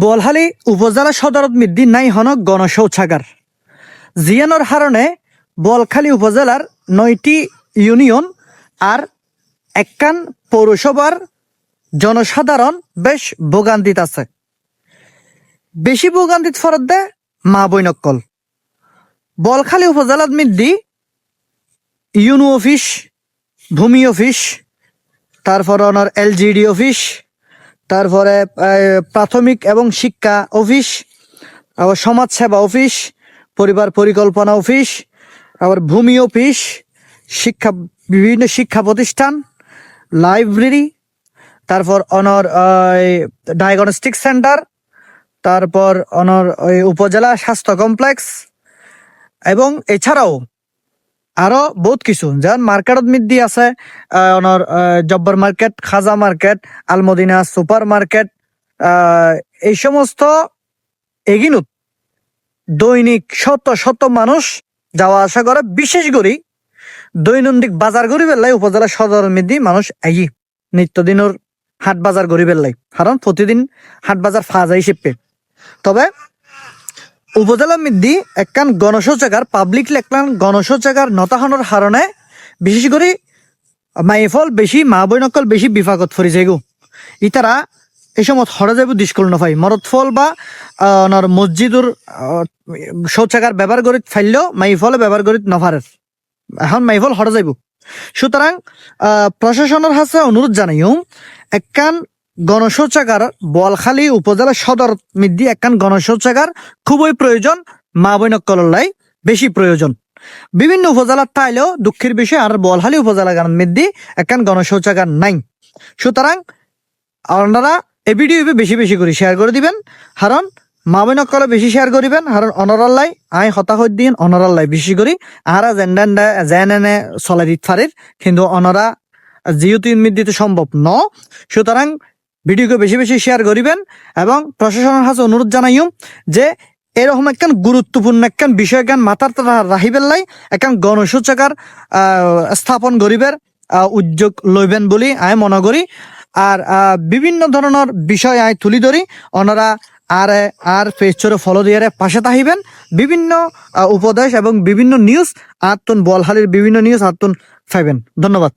বোয়ালখালী উপজেলা সদরত মিদ্দি নাই হন গণশৌচাগার জিয়ানোর হারণে বোয়ালখালী উপজেলার 9টি ইউনিয়ন আর একখান পৌরসভার জনসাধারণ বেশ ভোগান্তিত আছে। বেশি ভোগান্তিত ফরত দে মা বৈনকল। বোয়ালখালী উপজেলাত মিদ্দি ইউনো অফিস, ভূমি অফিস, তারপর অনার LGD অফিস, তারপরে প্রাথমিক এবং শিক্ষা অফিস, আবার সমাজ সেবা অফিস, পরিবার পরিকল্পনা অফিস, আবার ভূমি অফিস, শিক্ষা বিভিন্ন শিক্ষা প্রতিষ্ঠান, লাইব্রেরি, তারপর অনর ডায়াগনস্টিক সেন্টার, তারপর অনর উপজেলা স্বাস্থ্য কমপ্লেক্স এবং এছাড়াও আরো বহুত কিছু যেমন মার্কেটত মিদ্দি আছে অনর জব্বর মার্কেট, খাজা মার্কেট, আলমদিনা সুপার মার্কেট। এই সমস্ত এগিনুত দৈনিক শত শত মানুষ যাওয়া আসা করে। বিশেষ করে দৈনন্দিন বাজার গড়ি বেল্লাই উপজেলা সদর মিদ্দি মানুষ এগি নিত্যদিনের হাট বাজার গড়ি বেল্লাই, কারণ প্রতিদিন হাট বাজার ফাজা হিসেবে। তবে উপজেলা মিদ্দি একখান গণশৌচাগার পাবলিক একখান গণশৌচাগার নতাহানোর কারণে বিশেষ করে মাইফল বেশি মা বইনকল বেশি বিফাকত ফরি যাইগো। ইতারা এই সময় হরে যাইব দিসকল নফাই মরদ ফল বা মসজিদুর শৌচাগার ব্যবহার করি ফাইলেও মাইফলে ব্যবহার করি নফারে। এখন মাইফল হরে যাইব। সুতরাং প্রশাসনের কাছে অনুরোধ জানাইও একখান গণশৌচাগার বোয়ালখালী উপজেলা সদর মিদ্দি একখান গণশৌচাগার খুবই প্রয়োজন, মা বৈনকলাই বেশি প্রয়োজন। বিভিন্ন উপজেলার তাইলেও দুঃখের বিষয় আর বোয়ালখালী উপজেলা মিদ্দি একখান গণশৌচাগার নাই। সুতরাং আপনারা এই ভিডিও বেশি বেশি করে শেয়ার করে দিবেন, কারণ মা বৈনকলে বেশি শেয়ার করিবেন, কারণ অনরাল্লাই আই হতাহত দিন অনরাল্লাই বেশি করি আহারা জেন্ডা জেনে চলাই দিতে পারে, কিন্তু অনরা যেহেতু ইনমিত দিতে সম্ভব ন। সুতরাং ভিডিওকে বেশি বেশি শেয়ার করিবেন এবং প্রশাসনের কাছে অনুরোধ জানাইও যে এরকম একখান গুরুত্বপূর্ণ একখান বিষয় জ্ঞান মাথার রাখিবেলাই একখান গণশৌচাগার স্থাপন করিবের উদ্যোগ লইবেন বলি আমি মনে করি। আর বিভিন্ন ধরনের বিষয় আই তুলি ধরি, ওনারা আর পেজরে ফলো দিয়ে পাশে থাকিবেন। বিভিন্ন উপদেশ এবং বিভিন্ন নিউজ আতুন বোয়ালখালীর বিভিন্ন নিউজ আতুন পাইবেন। ধন্যবাদ।